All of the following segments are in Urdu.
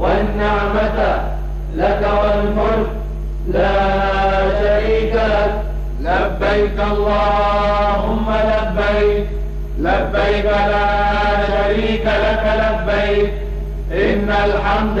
والنعمة لك والملك لا شريك لك لبيك اللهم لبيك لبيك لا شريك لك لبيك إن الحمد।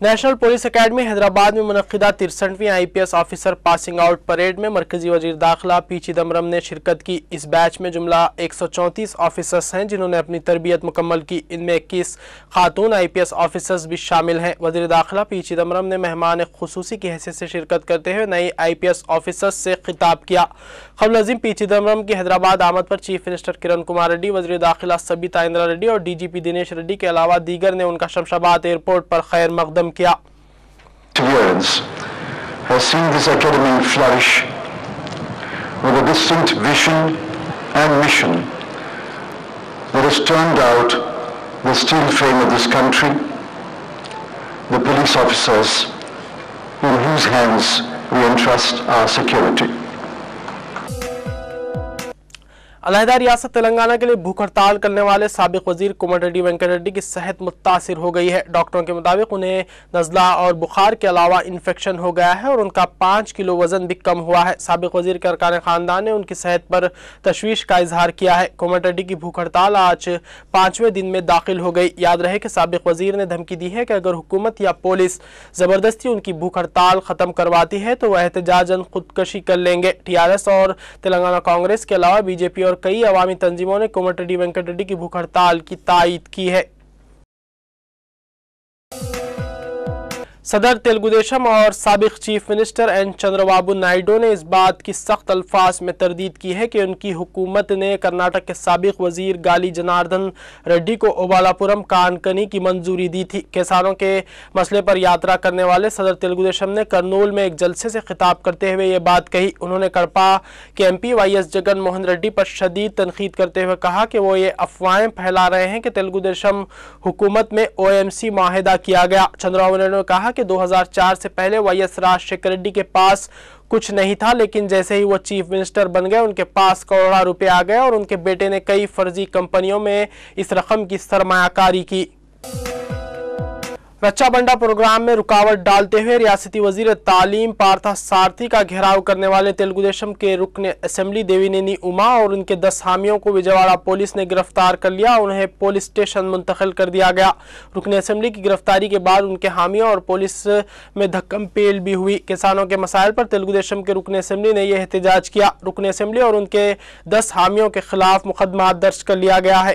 نیشنل پولیس اکیڈمی حیدرآباد میں منعقدہ 63ویں IPS officer passing out parade میں مرکزی وزیر داخلہ پی چدمبرم نے شرکت کی۔ اس بیچ میں جملہ 134 آفیسرز ہیں جنہوں نے اپنی تربیت مکمل کی۔ ان میں 21 خاتون IPS آفیسرز بھی شامل ہیں۔ وزیر داخلہ پی چدمبرم نے مہمان خصوصی کی حیثیت سے شرکت کرتے ہوئے نئی IPS آفیسرز سے خطاب کیا۔ قبل ازیں پی چدمبرم کی حیدرآباد آمد پر چیف منسٹر کرن کمار ریڈی، وزیر داخلہ سبیتا اندرا ریڈی اور DGP دنیش ریڈی کے علاوہ دیگر نے ان کا شمشاباد ایئرپورٹ پر خیر مقدم کیا۔ Perseverance has seen this academy flourish with a distinct vision and mission that has turned out the steel frame of this country, the police officers in whose hands we entrust our security. علیحدہ ریاست تلنگانہ کے لیے بھوک ہڑتال کرنے والے سابق وزیر کومٹ ریڈی وینکٹ ریڈی کی صحت متاثر ہو گئی ہے۔ ڈاکٹروں کے مطابق انہیں نزلہ اور بخار کے علاوہ انفیکشن ہو گیا ہے اور ان کا 5 کلو وزن بھی کم ہوا ہے۔ سابق وزیر کے ارکان خاندان نے ان کی صحت پر تشویش کا اظہار کیا ہے۔ کومٹ ریڈی کی بھوک ہڑتال آج 5ویں دن میں داخل ہو گئی۔ یاد رہے کہ سابق وزیر نے دھمکی دی ہے کہ اگر حکومت یا پولیس زبردستی ان کی بھوک ہڑتال ختم کرواتی ہے تو وہ احتجاجاً خودکشی کر لیں گے۔ TRS اور تلنگانہ کانگریس کے علاوہ BJP اور کئی عوامی تنظیموں نے کومٹ ریڈی وینکٹ ریڈی کی بھوک ہڑتال کی تائید کی ہے۔ صدر تلگو دیشم اور سابق chief minister N Chandra Babu Naidu نے اس بات کی سخت الفاظ میں تردید کی ہے کہ ان کی حکومت نے کرناٹک کے سابق وزیر گالی جناردن ریڈی کو اوبالاپورم کانکنی کی منظوری دی تھی۔ کسانوں کے مسئلے پر یاترا کرنے والے صدر تلگو دیشم نے کرنول میں ایک جلسے سے خطاب کرتے ہوئے یہ بات کہی۔ انہوں نے کڑپا کے MP YS جگن موہن ریڈی پر شدید تنقید کرتے ہوئے کہا کہ وہ یہ افواہیں پھیلا رہے ہیں کہ تلگو دیشم حکومت میں OMC معاہدہ کیا گیا۔ چندرا بابو نائیڈو نے کہا کہ 2004 سے پہلے YS راجشیکھر ریڈی کے پاس کچھ نہیں تھا، لیکن جیسے ہی وہ چیف منسٹر بن گئے ان کے پاس کروڑوں روپے آ گئے اور ان کے بیٹے نے کئی فرضی کمپنیوں میں اس رقم کی سرمایہ کاری کی۔ رچا بنڈا پروگرام میں رکاوٹ ڈالتے ہوئے ریاستی وزیر تعلیم پارتھا سارتھی کا گھیراؤ کرنے والے تلگو دیشم کے رکن اسمبلی دیوینینی اما اور ان کے 10 حامیوں کو وجےواڑا پولیس نے گرفتار کر لیا اور انہیں پولیس اسٹیشن منتقل کر دیا گیا۔ رکن اسمبلی کی گرفتاری کے بعد ان کے حامیوں اور پولیس میں دھکم پیل بھی ہوئی۔ کسانوں کے مسائل پر تلگو دیشم کے رکن اسمبلی نے یہ احتجاج کیا۔ رکن اسمبلی اور ان کے 10 حامیوں کے خلاف مقدمات درج کر لیا گیا ہے۔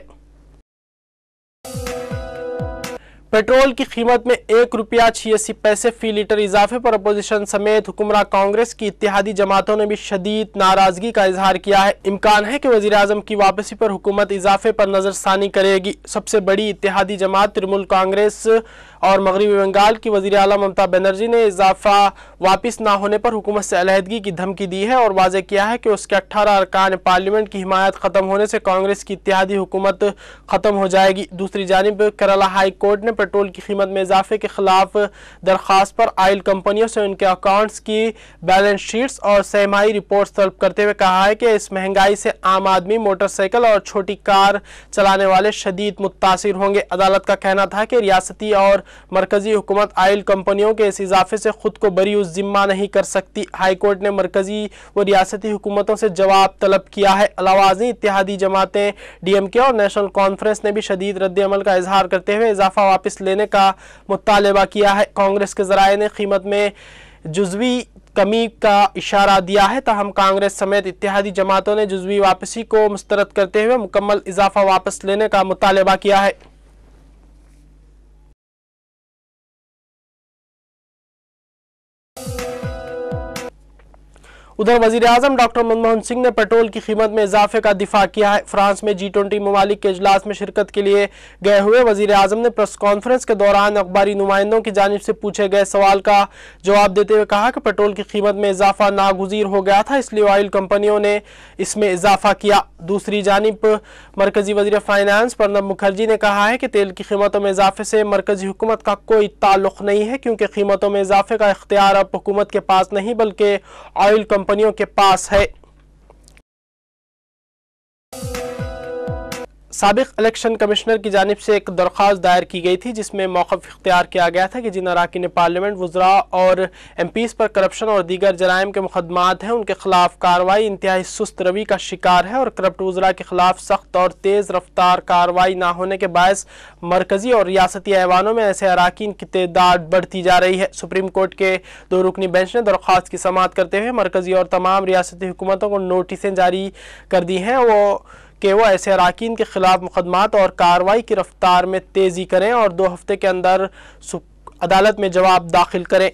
پیٹرول کی قیمت میں 1 روپیہ 86 پیسے فی لیٹر اضافے پر اپوزیشن سمیت حکمراں کانگریس کی اتحادی جماعتوں نے بھی شدید ناراضگی کا اظہار کیا ہے۔ امکان ہے کہ وزیر اعظم کی واپسی پر حکومت اضافے پر نظر ثانی کرے گی۔ سب سے بڑی اتحادی جماعت ترنمول کانگریس اور مغربی بنگال کی وزیر اعلیٰ ممتا بنرجی نے اضافہ واپس نہ ہونے پر حکومت سے علیحدگی کی دھمکی دی ہے اور واضح کیا ہے کہ اس کے 18 ارکان پارلیمنٹ کی حمایت ختم ہونے سے کانگریس کی اتحادی حکومت ختم ہو جائے گی۔ دوسری جانب کیرالہ ہائی کورٹ نے پیٹرول کی قیمت میں اضافے کے خلاف درخواست پر آئل کمپنیوں سے ان کے اکاؤنٹس کی بیلنس شیٹس اور سہ ماہی رپورٹس طلب کرتے ہوئے کہا ہے کہ اس مہنگائی سے عام آدمی، موٹر سائیکل اور چھوٹی کار چلانے والے شدید متاثر ہوں گے۔ عدالت کا کہنا تھا کہ ریاستی اور مرکزی حکومت آئل کمپنیوں کے اس اضافے سے خود کو بری ذمہ نہیں کر سکتی۔ ہائی کورٹ نے مرکزی و ریاستی حکومتوں سے جواب طلب کیا ہے۔ علاوہ ازیں اتحادی جماعتیں DMK اور نیشنل کانفرنس نے بھی شدید رد عمل کا اظہار کرتے ہوئے اضافہ واپس لینے کا مطالبہ کیا ہے۔ کانگریس کے ذرائع نے قیمت میں جزوی کمی کا اشارہ دیا ہے، تاہم کانگریس سمیت اتحادی جماعتوں نے جزوی واپسی کو مسترد کرتے ہوئے مکمل اضافہ واپس لینے کا مطالبہ کیا ہے۔ ادھر وزیر اعظم ڈاکٹر منموہن سنگھ نے پیٹرول کی قیمت میں اضافے کا دفاع کیا ہے۔ فرانس میں G20 ممالک کے اجلاس میں شرکت کے لیے گئے ہوئے وزیر اعظم نے پریس کانفرنس کے دوران اخباری نمائندوں کی جانب سے پوچھے گئے سوال کا جواب دیتے ہوئے کہا کہ پیٹرول کی قیمت میں اضافہ ناگزیر ہو گیا تھا، اس لیے آئل کمپنیوں نے اس میں اضافہ کیا۔ دوسری جانب مرکزی وزیر فائنانس پرنب مکھرجی نے کہا ہے کہ تیل کی قیمتوں میں اضافے سے مرکزی حکومت کا کوئی تعلق نہیں ہے، کیونکہ قیمتوں میں اضافے کا اختیار اب حکومت کے پاس نہیں بلکہ آئل کمپنیوں کے پاس ہے۔ سابق الیکشن کمشنر کی جانب سے ایک درخواست دائر کی گئی تھی جس میں موقف اختیار کیا گیا تھا کہ جن اراکین پارلیمنٹ، وزراء اور ایم پیز پر کرپشن اور دیگر جرائم کے مقدمات ہیں ان کے خلاف کارروائی انتہائی سست روی کا شکار ہے اور کرپٹ وزراء کے خلاف سخت اور تیز رفتار کارروائی نہ ہونے کے باعث مرکزی اور ریاستی ایوانوں میں ایسے اراکین کی تعداد بڑھتی جا رہی ہے۔ سپریم کورٹ کے 2 رکنی بینچ نے درخواست کی سماعت کرتے ہوئے مرکزی اور تمام ریاستی حکومتوں کو نوٹسیں جاری کر دی ہیں کہ وہ ایسے اراکین کے خلاف مقدمات اور کارروائی کی رفتار میں تیزی کریں اور 2 ہفتے کے اندر عدالت میں جواب داخل کریں۔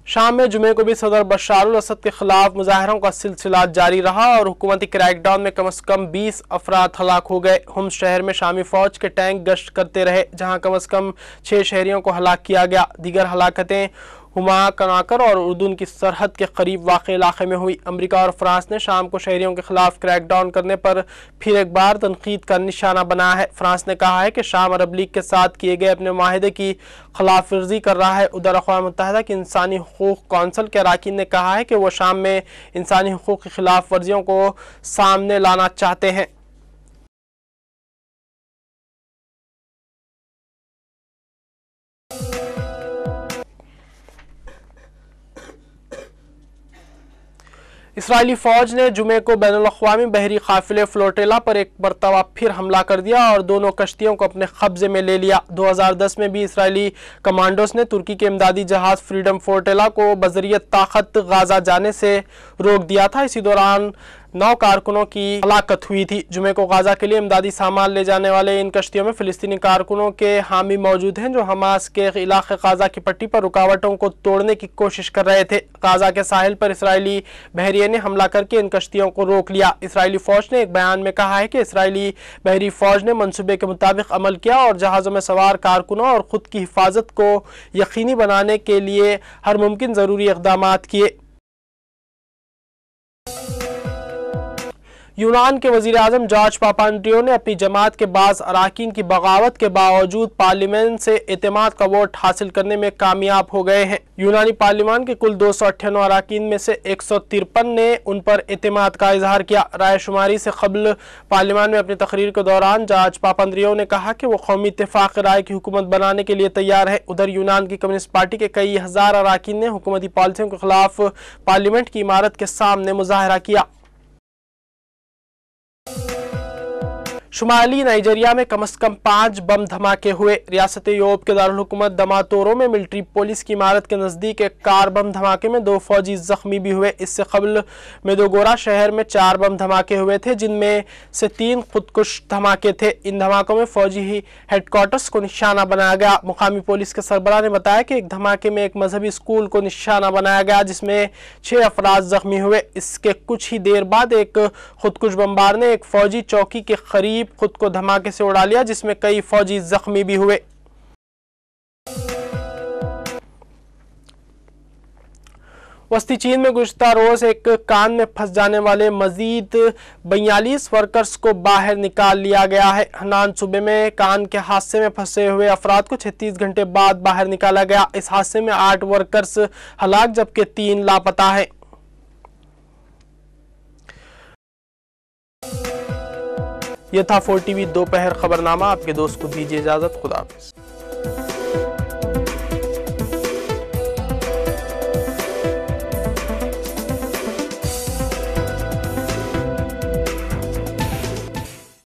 شام میں جمعے کو بھی صدر بشار الاسد کے خلاف مظاہروں کا سلسلہ جاری رہا اور حکومتی کریک ڈاؤن میں کم از کم 20 افراد ہلاک ہو گئے۔ ہومس شہر میں شامی فوج کے ٹینک گشت کرتے رہے جہاں کم از کم 6 شہریوں کو ہلاک کیا گیا۔ دیگر ہلاکتیں ہما، کناکر اور اردن کی سرحد کے قریب واقع علاقے میں ہوئی۔ امریکہ اور فرانس نے شام کو شہریوں کے خلاف کریک ڈاؤن کرنے پر پھر ایک بار تنقید کا نشانہ بنایا ہے۔ فرانس نے کہا ہے کہ شام عرب لیگ کے ساتھ کیے گئے اپنے معاہدے کی خلاف ورزی کر رہا ہے۔ ادھر اقوام متحدہ کی انسانی حقوق کونسل کے اراکین نے کہا ہے کہ وہ شام میں انسانی حقوق کی خلاف ورزیوں کو سامنے لانا چاہتے ہیں۔ اسرائیلی فوج نے جمعے کو بین الاقوامی بحری قافلے فلوٹیلا پر ایک مرتبہ پھر حملہ کر دیا اور دونوں کشتیوں کو اپنے قبضے میں لے لیا۔ 2010 میں بھی اسرائیلی کمانڈوز نے ترکی کے امدادی جہاز فریڈم فلوٹیلا کو بذریعہ طاقت غازہ جانے سے روک دیا تھا۔ اسی دوران 9 کارکنوں کی ہلاکت ہوئی تھی۔ جمعے کو غزہ کے لیے امدادی سامان لے جانے والے ان کشتیوں میں فلسطینی کارکنوں کے حامی موجود ہیں جو حماس کے علاقے غزہ کی پٹی پر رکاوٹوں کو توڑنے کی کوشش کر رہے تھے۔ غزہ کے ساحل پر اسرائیلی بحریے نے حملہ کر کے ان کشتیوں کو روک لیا۔ اسرائیلی فوج نے ایک بیان میں کہا ہے کہ اسرائیلی بحری فوج نے منصوبے کے مطابق عمل کیا اور جہازوں میں سوار کارکنوں اور خود کی حفاظت کو یقینی بنانے کے لیے ہر ممکن ضروری اقدامات کیے۔ یونان کے وزیر اعظم جارج پاپانڈریو نے اپنی جماعت کے بعض اراکین کی بغاوت کے باوجود پارلیمنٹ سے اعتماد کا ووٹ حاصل کرنے میں کامیاب ہو گئے ہیں۔ یونانی پارلیمان کے کل 298 اراکین میں سے 153 نے ان پر اعتماد کا اظہار کیا۔ رائے شماری سے قبل پارلیمان میں اپنی تقریر کے دوران جارج پاپانڈریو نے کہا کہ وہ قومی اتفاق رائے کی حکومت بنانے کے لیے تیار ہے۔ ادھر یونان کی کمیونسٹ پارٹی کے کئی ہزار اراکین نے حکومتی پالیسیوں کے خلاف پارلیمنٹ کی عمارت کے سامنے مظاہرہ کیا۔ شمالی نائجیریا میں کم از کم 5 بم دھماکے ہوئے۔ ریاست یوب کے دارالحکومت دماتورو میں ملٹری پولیس کی عمارت کے نزدیک ایک کار بم دھماکے میں 2 فوجی زخمی بھی ہوئے۔ اس سے قبل میدوگورا شہر میں 4 بم دھماکے ہوئے تھے جن میں سے 3 خودکش دھماکے تھے۔ ان دھماکوں میں فوجی ہیڈ کوارٹرز کو نشانہ بنایا گیا۔ مقامی پولیس کے سربراہ نے بتایا کہ ایک دھماکے میں ایک مذہبی اسکول کو نشانہ بنایا گیا جس میں 6 افراد زخمی ہوئے۔ اس کے کچھ ہی دیر بعد ایک خودکش بمبار نے ایک فوجی چوکی کے قریب خود کو دھماکے سے اڑا لیا جس میں کئی فوجی زخمی بھی ہوئے۔ وسطی چین میں گزشتہ روز ایک کان میں پھنس جانے والے مزید 42 ورکرز کو باہر نکال لیا گیا ہے۔ ہنان صوبے میں کان کے حادثے میں پھنسے ہوئے افراد کو 36 گھنٹے بعد باہر نکالا گیا۔ اس حادثے میں 8 ورکرز ہلاک جبکہ 3 لاپتہ ہیں۔ یہ تھا 4 ٹی وی دوپہر خبرنامہ۔ آپ کے دوست کو دیجیے اجازت۔ خدا حافظ۔